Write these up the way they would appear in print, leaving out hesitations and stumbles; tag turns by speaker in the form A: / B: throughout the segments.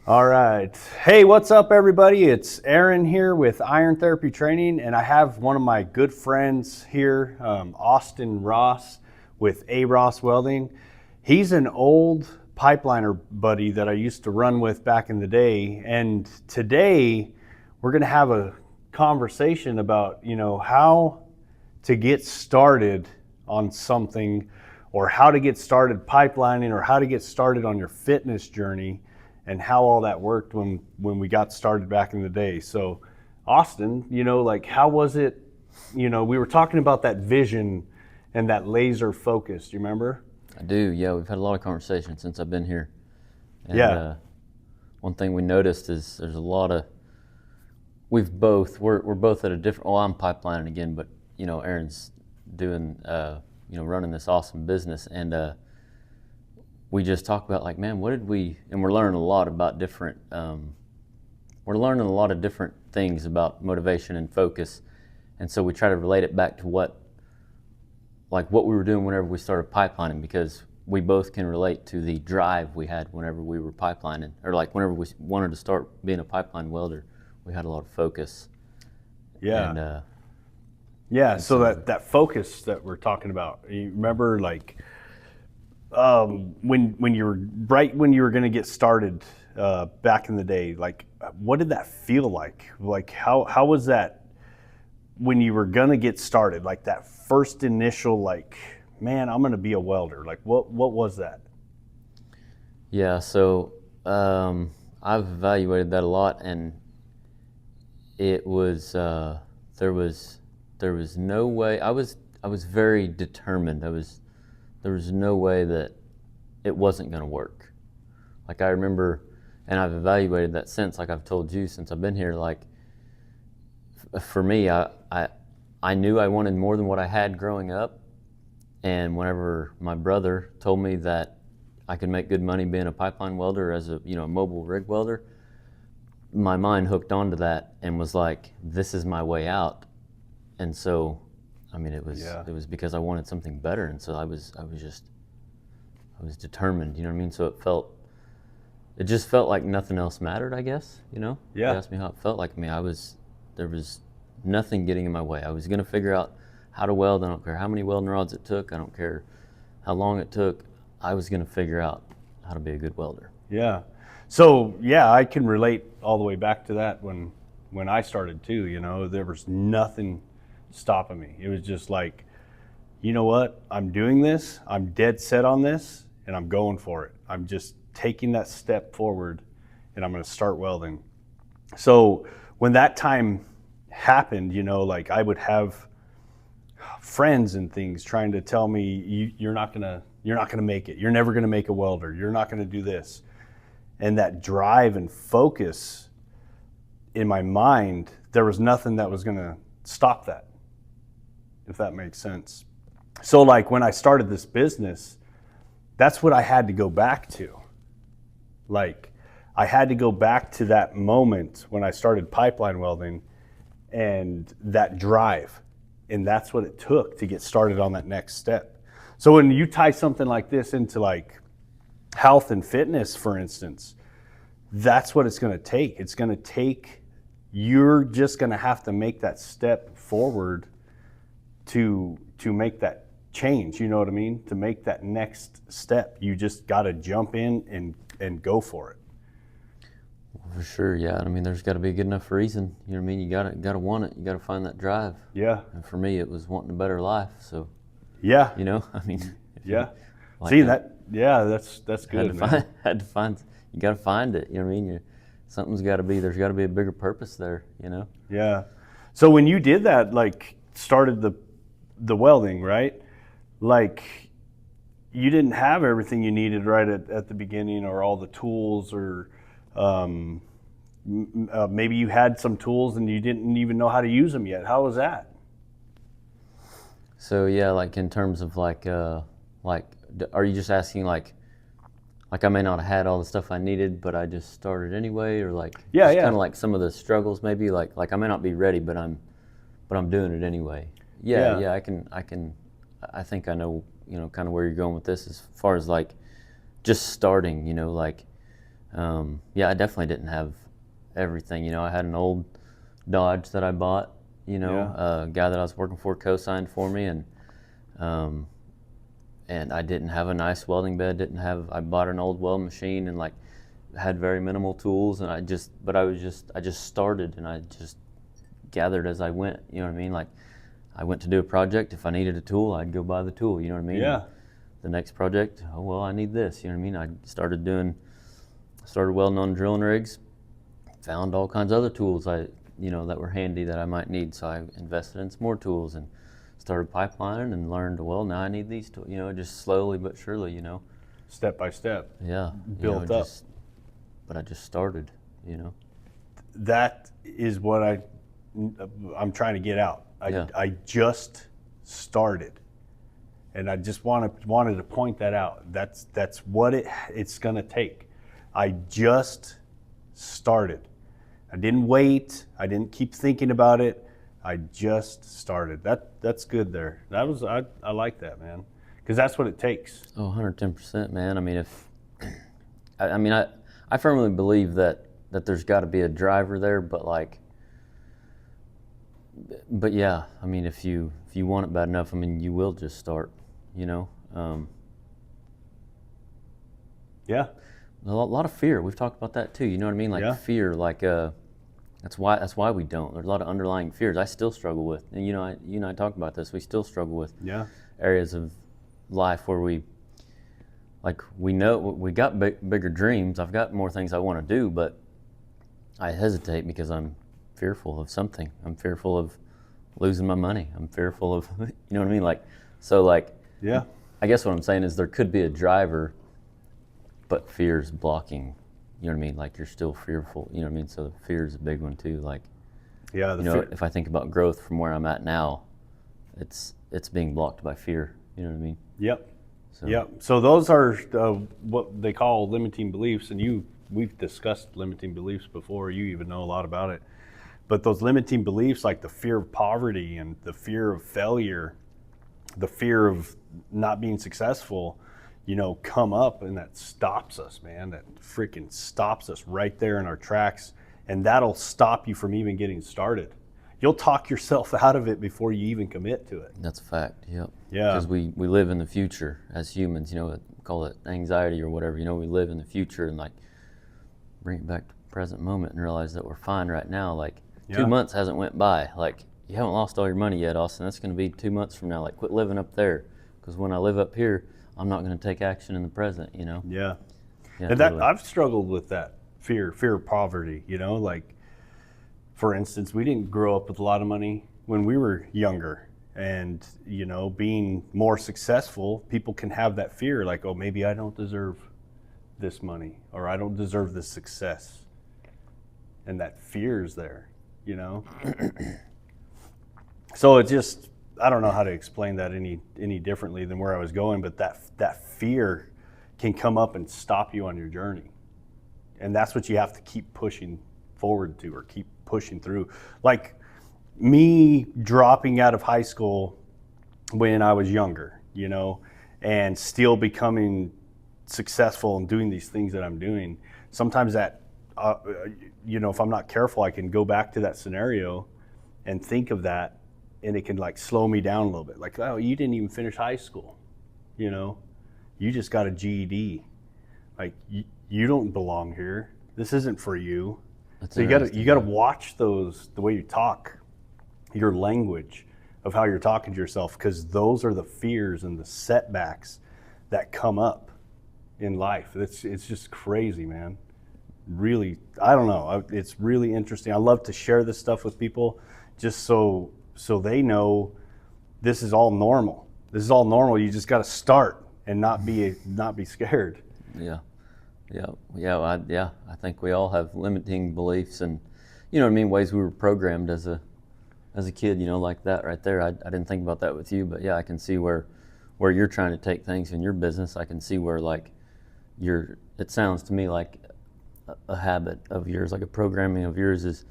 A: All right. Hey, what's up, everybody? It's Aaron here with Iron Therapy Training, and I have one of my good friends here, Austin Ross with 𝐴 Welding. He's an old pipeliner buddy that I used to run with back in the day, and today we're going to have a conversation about, how to get started on something, or how to get started pipelining, or how to get started on your fitness journey, and how all that worked when we got started back in the day. So Austin, how was it? We were talking about that vision and that laser focus. Do you remember?
B: I do, yeah. We've had a lot of conversations since I've been here. And,
A: yeah.
B: One thing we noticed is there's a lot of, we're both at a different, I'm pipelining again, but Aaron's doing, running this awesome business. And we just talk about and we're learning a lot about different, things about motivation and focus. And so we try to relate it back to what we were doing whenever we started pipelining, because we both can relate to the drive we had whenever we were pipelining, or whenever we wanted to start being a pipeline welder, we had a lot of focus.
A: Yeah.
B: And,
A: so that focus that we're talking about, you remember when you were going to get started back in the day, what did that feel like? How was that when you were going to get started? That first initial, man, I'm going to be a welder. What was that?
B: Yeah, so I've evaluated that a lot, and it was there was no way. I was very determined. There was no way that it wasn't going to work. I remember, and I've evaluated that since, I've told you since I've been here, for me, I knew I wanted more than what I had growing up. And whenever my brother told me that I could make good money being a pipeline welder as a mobile rig welder, my mind hooked onto that and was like, this is my way out. And so it was because I wanted something better, and so I was determined, you know what I mean? So it just felt like nothing else mattered, I guess,
A: Yeah.
B: You asked me how it felt like me. There was nothing getting in my way. I was gonna figure out how to weld. I don't care how many welding rods it took. I don't care how long it took. I was gonna figure out how to be a good welder.
A: Yeah. So I can relate all the way back to that when I started too, there was nothing stopping me. It was just you know what? I'm doing this. I'm dead set on this, and I'm going for it. I'm just taking that step forward, and I'm going to start welding. So when that time happened, I would have friends and things trying to tell me, you're not gonna make it. You're never gonna make a welder. You're not gonna do this. And that drive and focus in my mind, there was nothing that was gonna stop that, if that makes sense. So when I started this business, that's what I had to go back to. I had to go back to that moment when I started pipeline welding and that drive. And that's what it took to get started on that next step. So when you tie something like this into health and fitness, for instance, that's what it's gonna take. It's gonna take, you're just gonna have to make that step forward to make that change, you know what I mean? To make that next step, you just got to jump in and go for it.
B: For sure, yeah. There's got to be a good enough reason. You know what I mean? You got to want it. You got to find that drive.
A: Yeah.
B: And for me, it was wanting a better life. So.
A: Yeah.
B: Yeah.
A: See that? Yeah, that's good.
B: Had to find. You got to find it. You know what I mean? Something's got to be. There's got to be a bigger purpose there.
A: Yeah. So when you did that, started the welding, right? You didn't have everything you needed right at the beginning, or all the tools, or maybe you had some tools and you didn't even know how to use them yet. How was that?
B: So yeah, in terms of are you just asking I may not have had all the stuff I needed, but I just started anyway, or
A: yeah,
B: kind of some of the struggles maybe, I may not be ready, but I'm doing it anyway. Yeah. I think I know, kind of where you're going with this as far as just starting, Yeah, I definitely didn't have everything. You know, I had an old Dodge that I bought. You know, a guy that I was working for co-signed for me, and I didn't have a nice welding bed. I bought an old weld machine and like had very minimal tools, and I just started and I just gathered as I went. You know what I mean? Like, I went to do a project. If I needed a tool, I'd go buy the tool. You know what I mean?
A: Yeah.
B: The next project, oh well, I need this. You know what I mean? I started welding on drilling rigs. Found all kinds of other tools that were handy that I might need. So I invested in some more tools and started pipelining and learned, well, now I need these tools. You know, just slowly but surely. You know.
A: Step by step.
B: Yeah.
A: Built up.
B: But I just started. You know.
A: That is what I'm trying to get out. I just started, and I just wanted to point that out. That's what it's gonna take. I just started. I didn't wait. I didn't keep thinking about it. I just started. That's good there. I like that, man, because that's what it takes.
B: Oh, 110%, man. I mean, I firmly believe that there's got to be a driver there, but yeah, I mean, if you want it bad enough, I mean, you will just start, you know.
A: Yeah.
B: A lot of fear. We've talked about that too. You know what I mean? Like fear. Like that's why we don't. There's a lot of underlying fears. I still struggle with, and you and I talked about this. We still struggle with areas of life where we know we got bigger dreams. I've got more things I want to do, but I hesitate because I'm fearful of something. I'm fearful of losing my money. I'm fearful of, you know what I mean?
A: Yeah.
B: I guess what I'm saying is there could be a driver, but fear's blocking, you know what I mean? Like, you're still fearful, you know what I mean? So fear's a big one too. Like, if I think about growth from where I'm at now, it's being blocked by fear, you know what I mean?
A: Yep. So those are what they call limiting beliefs, and we've discussed limiting beliefs before. You even know a lot about it. But those limiting beliefs, like the fear of poverty and the fear of failure, the fear of not being successful, come up, and that stops us, man. That freaking stops us right there in our tracks, and that'll stop you from even getting started. You'll talk yourself out of it before you even commit to it.
B: That's a fact, yep.
A: Yeah.
B: Because we live in the future as humans, call it anxiety or whatever, we live in the future and like bring it back to the present moment and realize that we're fine right now. Like 2 months hasn't went by. Like, you haven't lost all your money yet, Austin. That's going to be 2 months from now. Like, quit living up there, because when I live up here, I'm not going to take action in the present,
A: Yeah. And
B: totally.
A: I've struggled with that fear of poverty, like, for instance, we didn't grow up with a lot of money when we were younger, and being more successful, people can have that fear, like, oh, maybe I don't deserve this money, or I don't deserve this success, and that fear is there, So it just, I don't know how to explain that any differently than where I was going, but that fear can come up and stop you on your journey, and that's what you have to keep pushing forward to, or keep pushing through. Like me dropping out of high school when I was younger, and still becoming successful and doing these things that I'm doing. Sometimes that, if I'm not careful, I can go back to that scenario and think of that, and it can like slow me down a little bit. Like, oh, you didn't even finish high school, you just got a GED. Like, you don't belong here. This isn't for you.
B: That's
A: so you got to watch the way you talk, your language of how you're talking to yourself, because those are the fears and the setbacks that come up in life. It's just crazy, man. Really, I don't know. It's really interesting. I love to share this stuff with people, just so they know this is all normal. This is all normal. You just got to start and not be scared.
B: Yeah. I think we all have limiting beliefs, and ways we were programmed as a kid, like that right there. I didn't think about that with you, but yeah, I can see where you're trying to take things in your business. I can see where like it sounds to me like a habit of yours, like a programming of yours is,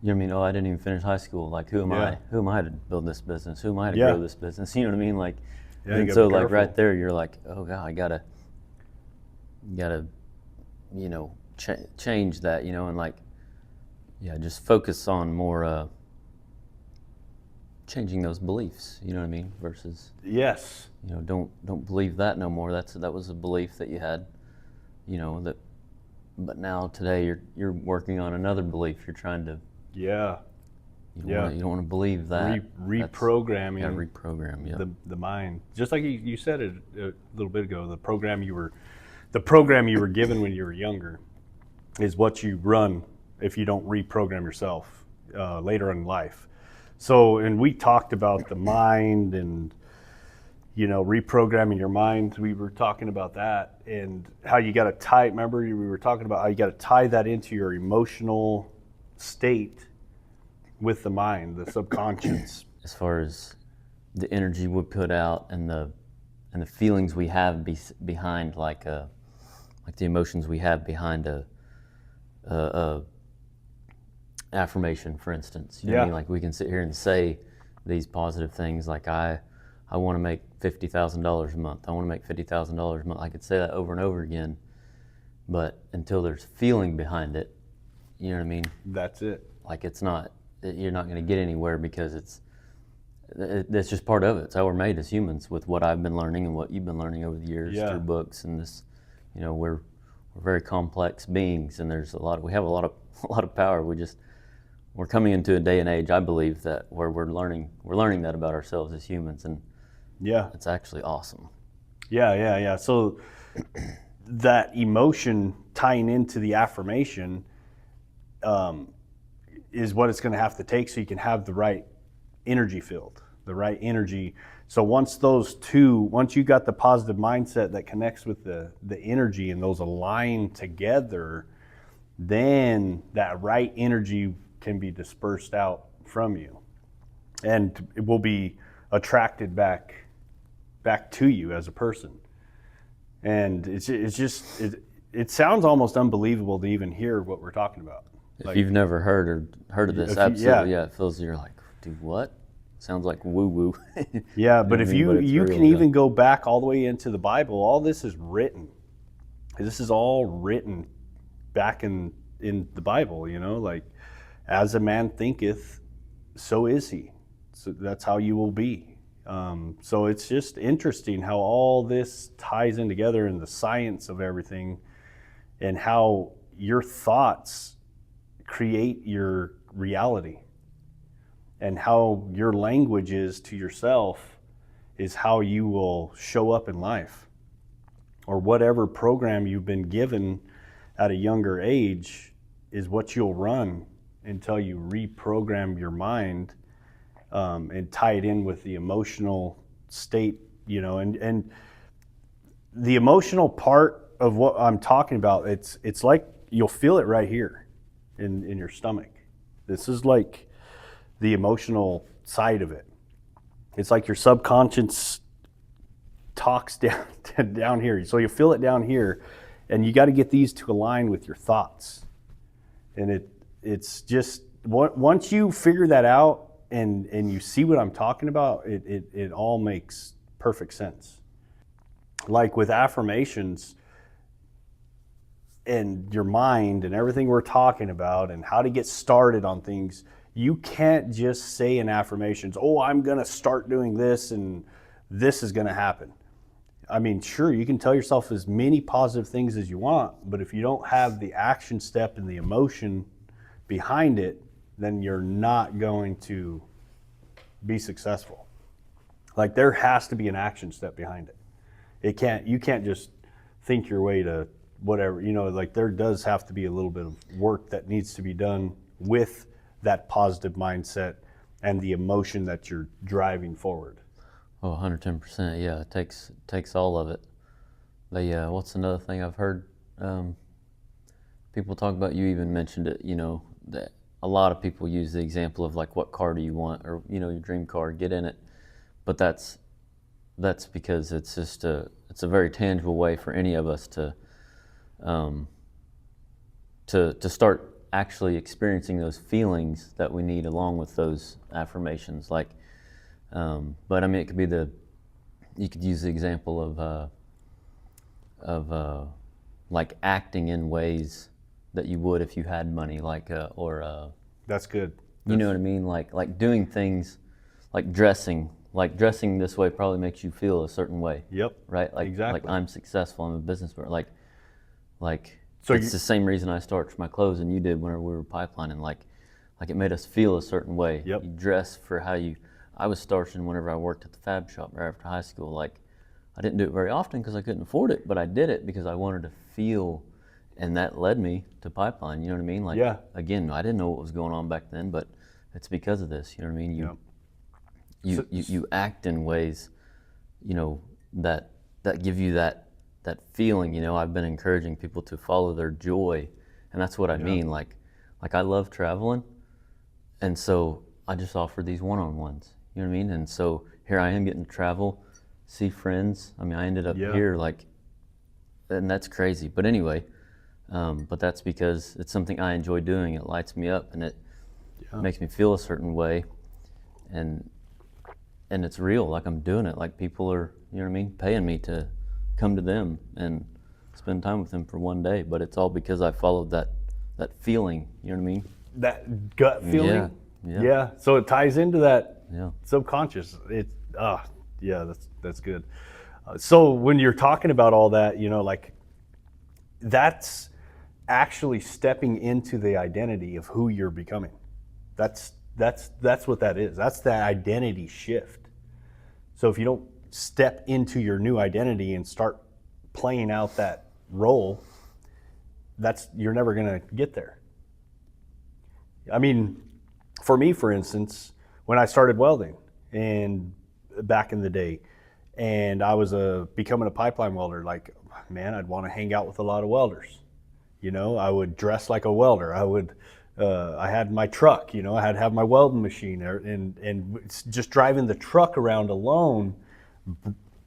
B: oh, I didn't even finish high school. Like, who am I? Who am I to build this business? Who am I to grow this business? You know what I mean? Like, and so like right there, you're like, oh God, I gotta change that, you know, and like, yeah, just focus on more changing those beliefs, you know what I mean? Versus,
A: Yes.
B: you know, don't believe that no more. That was a belief that you had, you know, that, but now today you're working on another belief. You're trying to,
A: Yeah.
B: you don't want to believe that.
A: Reprogramming.
B: Yeah, reprogram. Yeah.
A: The mind, just like you said it a little bit ago. The program you were given when you were younger is what you run if you don't reprogram yourself later in life. So, and we talked about the mind and, you know, reprogramming your mind. We were talking about that and how you got to tie. Remember, we were talking about how you got to tie that into your emotional state with the mind, the subconscious.
B: As far as the energy we put out and the feelings we have behind, like the emotions we have behind a affirmation, for instance. You know what I mean? Like, we can sit here and say these positive things, like I want to make $50,000 a month. I want to make $50,000 a month. I could say that over and over again, but until there's feeling behind it, you know what I mean?
A: That's it.
B: Like, you're not going to get anywhere, because that's just part of it. It's how we're made as humans, with what I've been learning and what you've been learning over the years through books and this. You know, we're very complex beings, and we have a lot of power. We're coming into a day and age, I believe, that where we're learning that about ourselves as humans, and it's actually awesome.
A: Yeah. So that emotion tying into the affirmation is what it's going to have to take, so you can have the right energy field, the right energy. So once you got the positive mindset that connects with the energy, and those align together, then that right energy can be dispersed out from you, and it will be attracted back to you as a person. And it sounds almost unbelievable to even hear what we're talking about.
B: If you've never heard of this, absolutely, it feels, you're like, dude, what? Sounds like woo-woo.
A: Yeah, but if you can even go back all the way into the Bible, all this is written. This is all written back in the Bible, you know, like, as a man thinketh, so is he. So that's how you will be. So it's just interesting how all this ties in together, in the science of everything, and how your thoughts create your reality, and how your language is to yourself is how you will show up in life, or whatever program you've been given at a younger age is what you'll run until you reprogram your mind and tie it in with the emotional state, you know, and the emotional part of what I'm talking about, it's like you'll feel it right here in your stomach. This is like the emotional side of it. It's like your subconscious talks down here. So you feel it down here, and you got to get these to align with your thoughts. And it's just, once you figure that out and you see what I'm talking about, it all makes perfect sense. Like with affirmations and your mind and everything we're talking about and how to get started on things, you can't just say in affirmations, oh, I'm going to start doing this and this is going to happen. I mean, sure, you can tell yourself as many positive things as you want, but if you don't have the action step and the emotion behind it, then you're not going to be successful. Like, there has to be an action step behind it. You can't just think your way to whatever, you know, like, there does have to be a little bit of work that needs to be done with that positive mindset and the emotion that you're driving forward.
B: Oh, 110%. Yeah, it takes all of it. What's another thing I've heard people talk about? You even mentioned it. You know, that a lot of people use the example of, like, what car do you want, or, you know, your dream car, get in it. But that's because it's just it's a very tangible way for any of us to start actually experiencing those feelings that we need along with those affirmations. Like, but I mean, it could be you could use the example of like acting in ways that you would if you had money, like
A: That's good.
B: you know what I mean, like doing things, like dressing this way probably makes you feel a certain way.
A: Yep.
B: Right. Like
A: Exactly.
B: like I'm successful. I'm a businessman. Like
A: So
B: it's the same reason I starched my clothes and you did whenever we were pipelining. Like it made us feel a certain way.
A: Yep.
B: You dress for how you. I was starching whenever I worked at the fab shop right after high school. Like I didn't do it very often because I couldn't afford it, but I did it because I wanted to feel, and that led me to pipeline. You know what I mean? Like
A: Yeah.
B: again, I didn't know what was going on back then, but it's because of this. You know what I mean? You act in ways, you know, that give you that feeling. You know, I've been encouraging people to follow their joy, and that's what I mean. Like I love traveling, and so I just offer these one-on-ones. You know what I mean? And so here I am getting to travel, see friends. I mean, I ended up here, like, and that's crazy. But anyway, but that's because it's something I enjoy doing. It lights me up, and it makes me feel a certain way, and it's real. Like I'm doing it. Like people are, you know what I mean, paying me to come to them and spend time with them for one day. But it's all because I followed that feeling. You know what I mean?
A: That gut feeling.
B: Yeah.
A: So it ties into that
B: Yeah.
A: subconscious. That's good. So when you're talking about all that, you know, like that's actually stepping into the identity of who you're becoming. That's what that is. That's the identity shift. So if you don't step into your new identity and start playing out that role, you're never gonna get there. I mean, for me, for instance, when I started welding and back in the day, and I was becoming a pipeline welder, like, man, I'd want to hang out with a lot of welders. You know, I would dress like a welder. I had my truck, you know, I had to have my welding machine, and just driving the truck around alone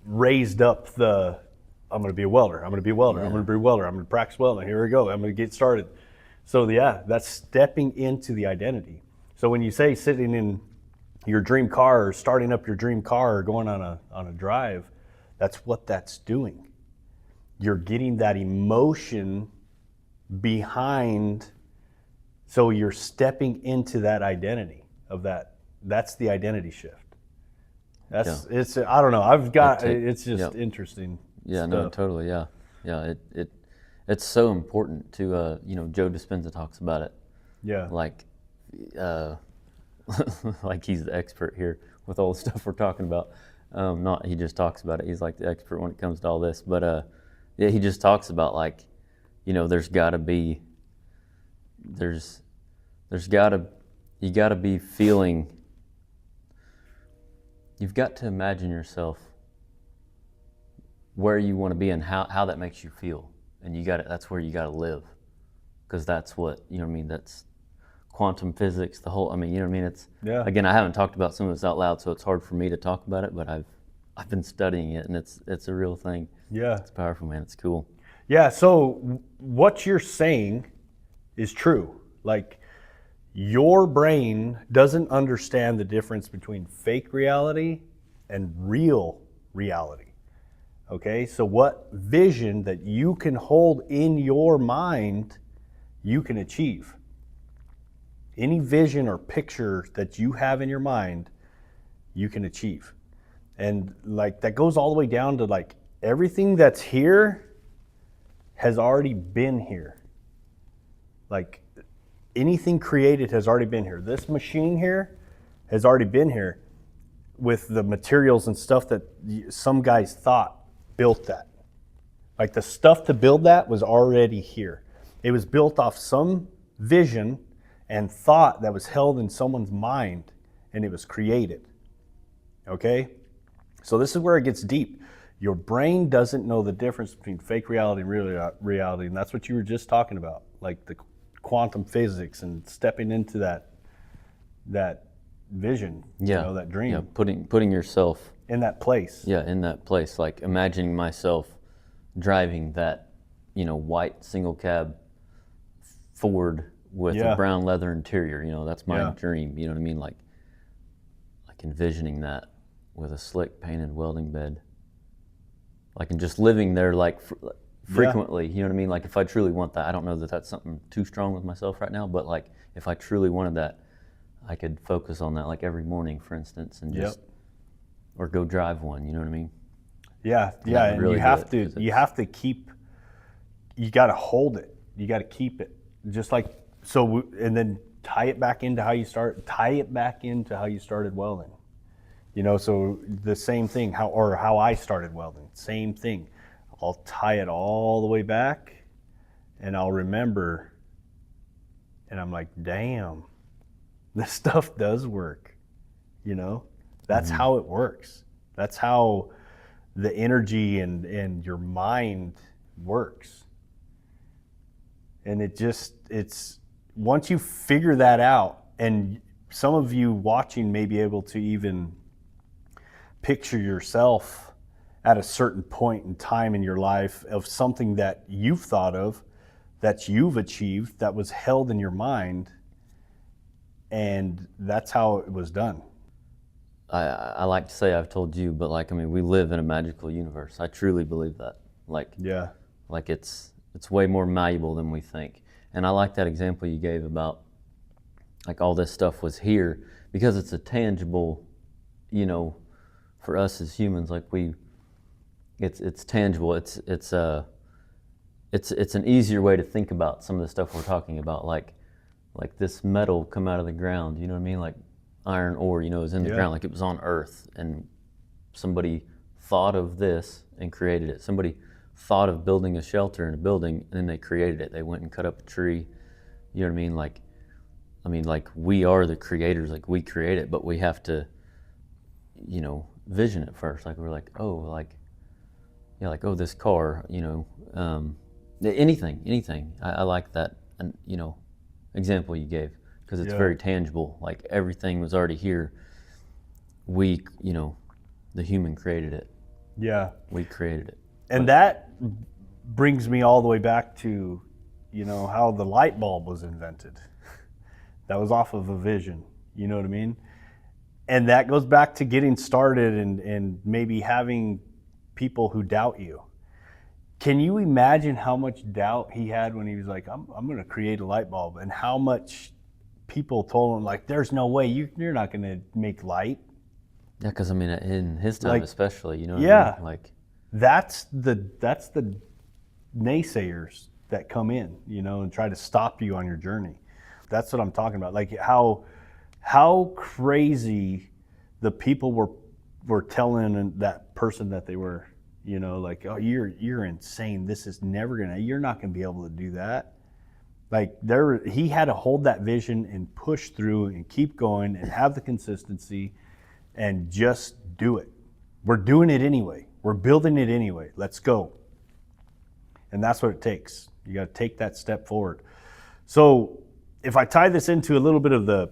A: raised up I'm going to be a welder. I'm going to be a welder. I'm going to be a welder. I'm going to practice welding. Here we go. I'm going to get started. So that's stepping into the identity. So when you say sitting in your dream car or starting up your dream car or going on a drive, that's what that's doing. You're getting that emotion behind, so you're stepping into that identity of that. That's the identity shift. It's I don't know. It's just interesting.
B: Yeah,
A: stuff.
B: no, totally. Yeah. It's so important to you know, Joe Dispenza talks about it.
A: Yeah.
B: Like like he's the expert here with all the stuff we're talking about. Not he just talks about it. He's like the expert when it comes to all this. But yeah, he just talks about, like, you know, you gotta be feeling. You've got to imagine yourself where you want to be and how that makes you feel, and that's where you got to live, because that's what, you know what I mean, that's quantum physics, the whole, I mean, you know what I mean, it's again, I haven't talked about some of this out loud, so it's hard for me to talk about it, but I've been studying it, and it's a real thing.
A: Yeah,
B: it's powerful, man. It's cool.
A: Yeah, so what you're saying is true. Like, your brain doesn't understand the difference between fake reality and real reality. Okay, so what vision that you can hold in your mind, you can achieve. Any vision or picture that you have in your mind, you can achieve. And like that goes all the way down to, like, everything that's here has already been here. Like, anything created has already been here. This machine here has already been here with the materials and stuff that some guys thought built that. Like, the stuff to build that was already here. It was built off some vision and thought that was held in someone's mind, and it was created. Okay? So this is where it gets deep. Your brain doesn't know the difference between fake reality and real reality, and that's what you were just talking about, like the quantum physics and stepping into that vision, you know, that dream.
B: Yeah, putting yourself
A: in that place.
B: Yeah, in that place, like imagining myself driving that, you know, white single cab Ford with a brown leather interior. You know, that's my dream. You know what I mean? Like envisioning that with a slick painted welding bed. Like, and just living there, like frequently. You know what I mean? Like if I truly want that, I don't know that that's something too strong with myself right now, but like if I truly wanted that, I could focus on that like every morning, for instance, and just or go drive one. You know what I mean?
A: Yeah,
B: And
A: yeah,
B: that would
A: and
B: really
A: you
B: do
A: have
B: it,
A: to
B: 'cause
A: you
B: it's-
A: have to keep, you got to hold it, you got to keep it, just like so, and then tie it back into how you started welding. You know, so the same thing, how I started welding, same thing. I'll tie it all the way back, and I'll remember, and I'm like, damn, this stuff does work. You know, that's how it works. That's how the energy and your mind works. And it's once you figure that out, and some of you watching may be able to even picture yourself at a certain point in time in your life of something that you've thought of, that you've achieved, that was held in your mind, and that's how it was done.
B: I like to say I've told you, but like I mean, we live in a magical universe. I truly believe that. Like it's way more malleable than we think. And I like that example you gave about like all this stuff was here because it's a tangible, you know, for us as humans, like it's tangible. It's an easier way to think about some of the stuff we're talking about, like this metal come out of the ground. You know what I mean? Like iron ore, you know, is in the ground, like it was on Earth, and somebody thought of this and created it. Somebody thought of building a shelter in a building, and then they created it. They went and cut up a tree. You know what I mean? Like we are the creators. Like we create it, but we have to, you know, vision it first. Like we're like, oh, like yeah, like oh, this car, you know, anything. I like that, and you know, example you gave because it's very tangible. Like everything was already here. We, you know, the human created it.
A: Yeah.
B: We created it.
A: And that brings me all the way back to, you know, how the light bulb was invented. That was off of a vision, you know what I mean? And that goes back to getting started and maybe having people who doubt you. Can you imagine how much doubt he had when he was like, I'm going to create a light bulb, and how much people told him, like, there's no way, you're not going to make light.
B: Yeah, because I mean, in his time
A: Like,
B: especially, you know what I
A: yeah.
B: mean? Like,
A: That's the naysayers that come in, you know, and try to stop you on your journey. That's what I'm talking about. Like how crazy the people were telling that person that they were, you know, like, oh, you're insane. This is you're not gonna be able to do that. Like he had to hold that vision and push through and keep going and have the consistency and just do it. We're doing it anyway. We're building it anyway. Let's go. And that's what it takes. You got to take that step forward. So if I tie this into a little bit of the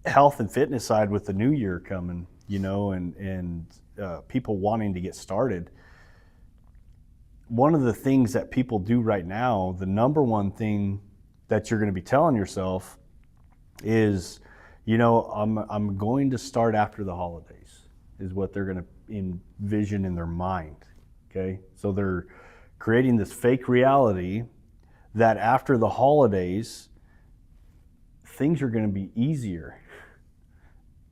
A: health and fitness side with the new year coming, you know, and people wanting to get started, one of the things that people do right now, the number one thing that you're going to be telling yourself is, you know, I'm going to start after the holidays, is what they're going to envision in their mind. Okay, so they're creating this fake reality that after the holidays things are going to be easier.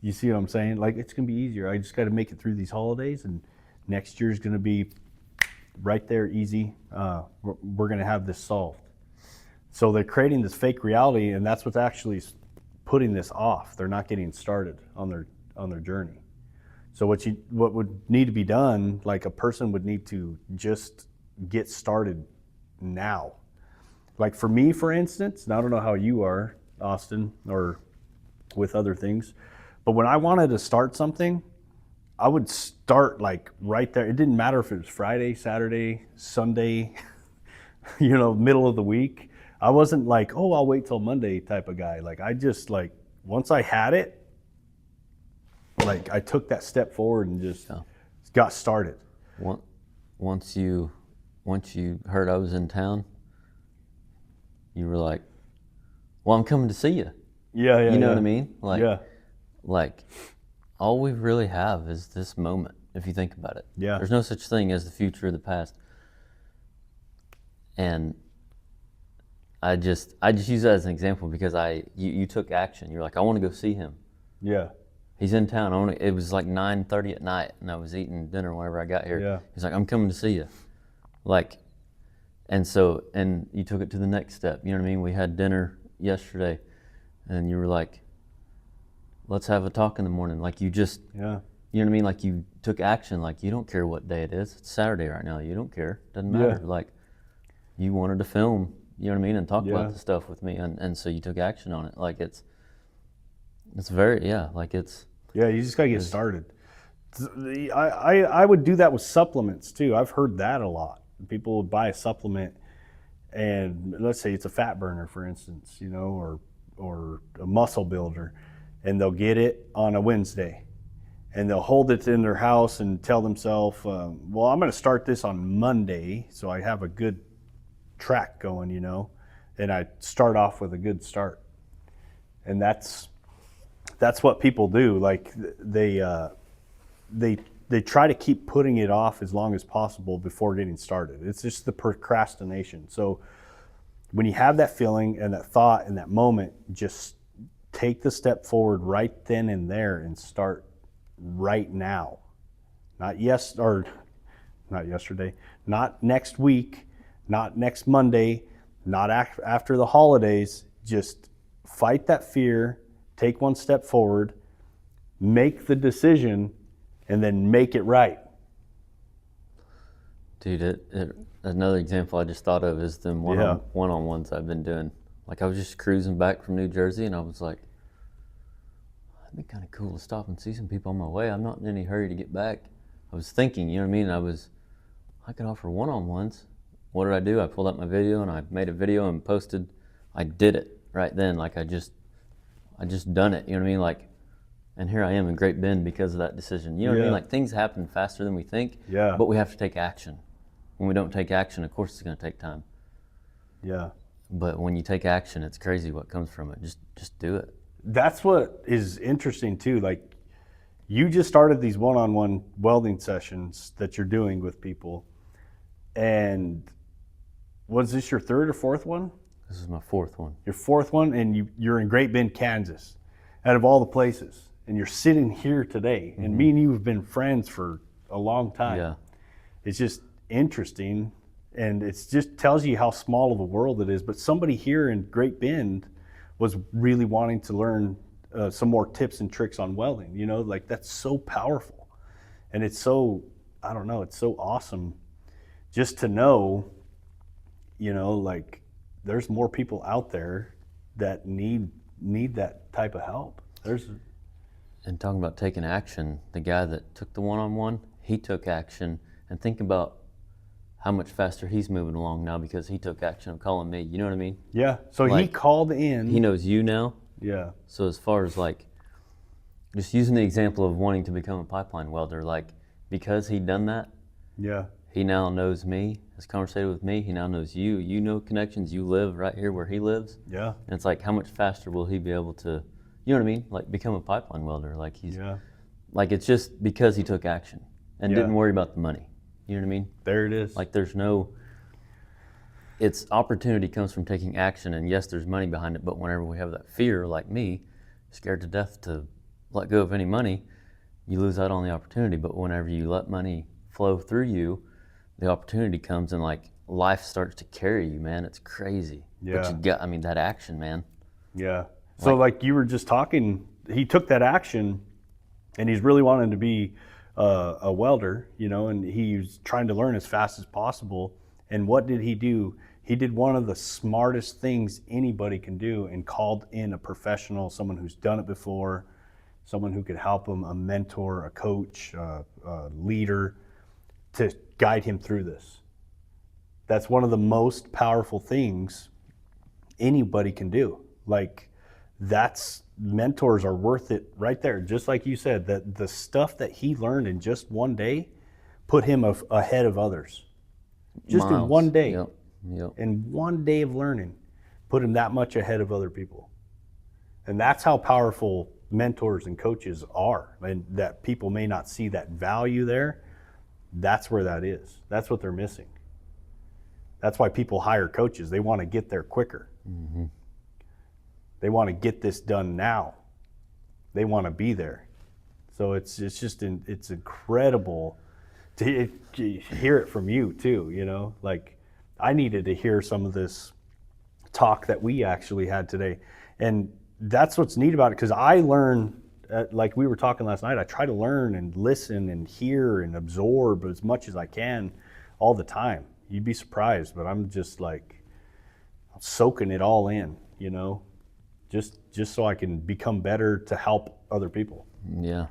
A: You see what I'm saying? Like, it's going to be easier. I just got to make it through these holidays, and next year's going to be right there, easy. We're going to have this solved. So they're creating this fake reality, and that's what's actually putting this off. They're not getting started on their journey. So what would need to be done, like a person would need to just get started now. Like for me, for instance, and I don't know how you are, Austin, or with other things, but when I wanted to start something, I would start like right there. It didn't matter if it was Friday, Saturday, Sunday, you know, middle of the week. I wasn't like, oh, I'll wait till Monday type of guy. Like I just like, once I had it, like I took that step forward and just got started.
B: Once you heard I was in town, you were like, well, I'm coming to see you.
A: Yeah.
B: You know what I mean?
A: Like,
B: like all we really have is this moment, if you think about it.
A: Yeah.
B: There's no such thing as the future or the past. And I just use that as an example because you took action. You're like, I want to go see him.
A: Yeah.
B: He's in town. It was like 9:30 at night, and I was eating dinner whenever I got here.
A: Yeah.
B: He's like, I'm coming to see you. Like, and you took it to the next step. You know what I mean? We had dinner yesterday, and you were like, let's have a talk in the morning. Like you just,
A: Yeah.
B: you know what I mean? Like you took action. Like you don't care what day it is. It's Saturday right now. You don't care. Doesn't matter.
A: Yeah.
B: Like you wanted to film, you know what I mean, and talk
A: Yeah.
B: about the stuff with me, and so you took action on it. Like it's very, yeah, like it's.
A: Yeah, you just gotta get started. I would do that with supplements too. I've heard that a lot. People would buy a supplement, and let's say it's a fat burner, for instance, you know, or a muscle builder, and they'll get it on a Wednesday, and they'll hold it in their house and tell themselves, well, I'm going to start this on Monday, so I have a good track going, you know, and I start off with a good start, and that's what people do. Like they try to keep putting it off as long as possible before getting started. It's just the procrastination. So when you have that feeling and that thought and that moment, just take the step forward right then and there and start right now. Not yesterday, not next week, not next Monday, not after the holidays. Just fight that fear, take one step forward, make the decision, and then make it right.
B: Dude, another example I just thought of is the one-on-ones I've been doing. Like I was just cruising back from New Jersey, and I was like, it'd be kind of cool to stop and see some people on my way. I'm not in any hurry to get back. I was thinking, you know what I mean? I could offer one-on-ones. What did I do? I pulled out my video and I made a video and posted. I did it right then. Like I just done it. You know what I mean? Like, and here I am in Great Bend because of that decision. You know what I mean? Like things happen faster than we think.
A: Yeah.
B: But we have to take action. When we don't take action, of course it's going to take time.
A: Yeah.
B: But when you take action, it's crazy what comes from it. Just do it.
A: That's what is interesting too. Like you just started these one-on-one welding sessions that you're doing with people, and was this your third or fourth one?
B: This is my fourth one.
A: Your fourth one, and you're in Great Bend, Kansas, out of all the places, and you're sitting here today. And me and you have been friends for a long time.
B: Yeah.
A: It's just interesting, and it just tells you how small of a world it is. But somebody here in Great Bend was really wanting to learn some more tips and tricks on welding. You know, like that's so powerful, and it's so, I don't know, it's so awesome just to know, you know, like there's more people out there that need that type of help.
B: And talking about taking action, the guy that took the one-on-one, he took action, and think about how much faster he's moving along now because he took action of calling me. You know what I mean?
A: Yeah. So
B: like,
A: he called in.
B: He knows you now.
A: Yeah.
B: So as far as like, just using the example of wanting to become a pipeline welder, like because he done that,
A: yeah,
B: he now knows me, has conversated with me, he now knows you. You know connections, you live right here where he lives.
A: Yeah.
B: And it's like, how much faster will he be able to, you know what I mean? Like become a pipeline welder. Like like it's just because he took action and didn't worry about the money. You know what I mean?
A: There it is.
B: Like it's opportunity comes from taking action, and yes, there's money behind it, but whenever we have that fear, like me, scared to death to let go of any money, you lose out on the opportunity. But whenever you let money flow through you, the opportunity comes, and like life starts to carry you, man. It's crazy.
A: Yeah.
B: But you got, I mean, that action, man.
A: Yeah. So like you were just talking, he took that action, and he's really wanting to be a welder, you know, and he's trying to learn as fast as possible. And what did he do? He did one of the smartest things anybody can do and called in a professional, someone who's done it before, someone who could help him, a mentor, a coach, a leader, to guide him through this. That's one of the most powerful things anybody can do. Like mentors are worth it right there. Just like you said, that the stuff that he learned in just one day put him ahead of others. Just
B: Miles.
A: in one day.
B: Yep.
A: In one day of learning, put him that much ahead of other people. And that's how powerful mentors and coaches are. And that people may not see that value there. That's where that is. That's what they're missing. That's why people hire coaches. They want to get there quicker. They want to get this done now. They want to be there. So it's incredible to hear it from you too, you know? Like, I needed to hear some of this talk that we actually had today. And that's what's neat about it, because I learn, like we were talking last night, I try to learn and listen and hear and absorb as much as I can all the time. You'd be surprised, but I'm just like soaking it all in, you know, just so I can become better to help other people.
B: Yeah,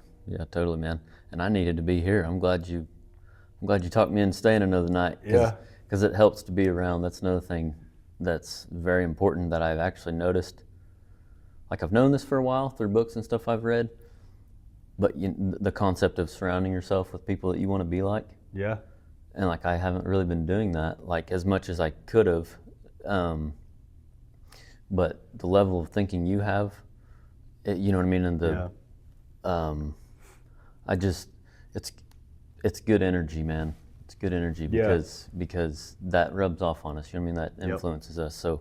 B: totally, man. And I needed to be here. I'm glad you talked me into staying another night.
A: Yeah.
B: Because it helps to be around. That's another thing that's very important that I've actually noticed. Like, I've known this for a while through books and stuff I've read, but the concept of surrounding yourself with people that you want to be like.
A: Yeah.
B: And like, I haven't really been doing that like as much as I could have. But the level of thinking you have, you know what I mean? And it's good energy, man. It's good energy because that rubs off on us. You know what I mean? That influences us. So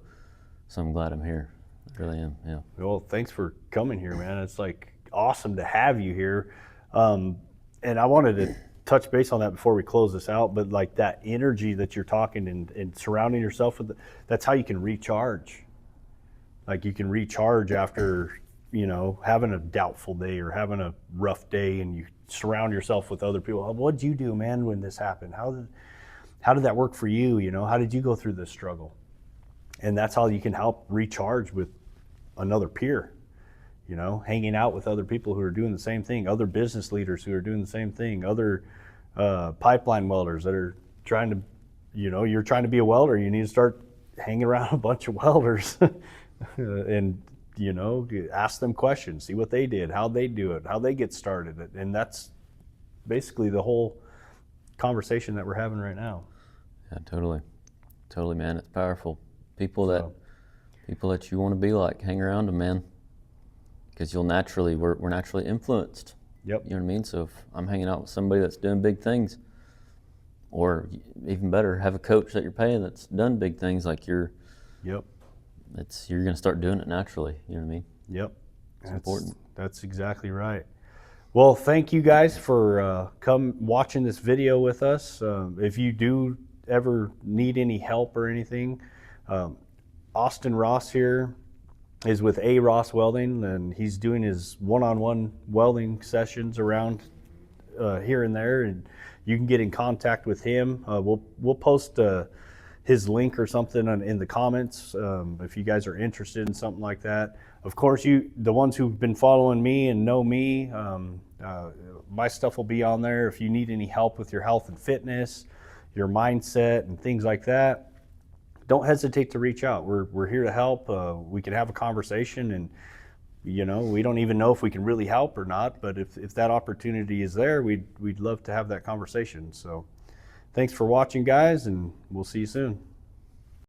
B: I'm glad I'm here. I really am. Yeah.
A: Well, thanks for coming here, man. It's like awesome to have you here. And I wanted to touch base on that before we close this out, but like that energy that you're talking and surrounding yourself with, that's how you can recharge. Like, you can recharge after, you know, having a doubtful day or having a rough day, and you surround yourself with other people. What'd you do, man, when this happened? How did that work for you? You know, how did you go through this struggle? And that's how you can help recharge with another peer, you know, hanging out with other people who are doing the same thing, other business leaders who are doing the same thing, other pipeline welders that are trying to, you know, you're trying to be a welder, you need to start hanging around a bunch of welders and, you know, ask them questions, see what they did, how they do it, how they get started. And that's basically the whole conversation that we're having right now.
B: Yeah, totally, man. It's powerful. People that you want to be like, hang around them, man, because we're naturally influenced.
A: Yep.
B: You know what I mean? So if I'm hanging out with somebody that's doing big things, or even better, have a coach that you're paying that's done big things, like you're going to start doing it naturally. You know what I mean?
A: Yep.
B: It's important.
A: That's exactly right. Well, thank you guys for watching this video with us. If you do ever need any help or anything, Austin Ross here is with 𝐴 Welding, and he's doing his one-on-one welding sessions around here and there, and you can get in contact with him. We'll post his link or something in the comments if you guys are interested in something like that. Of course, the ones who've been following me and know me, my stuff will be on there. If you need any help with your health and fitness, your mindset and things like that, don't hesitate to reach out. We're here to help. We can have a conversation, and you know, we don't even know if we can really help or not, but if that opportunity is there, we'd love to have that conversation. So thanks for watching, guys, and we'll see you soon.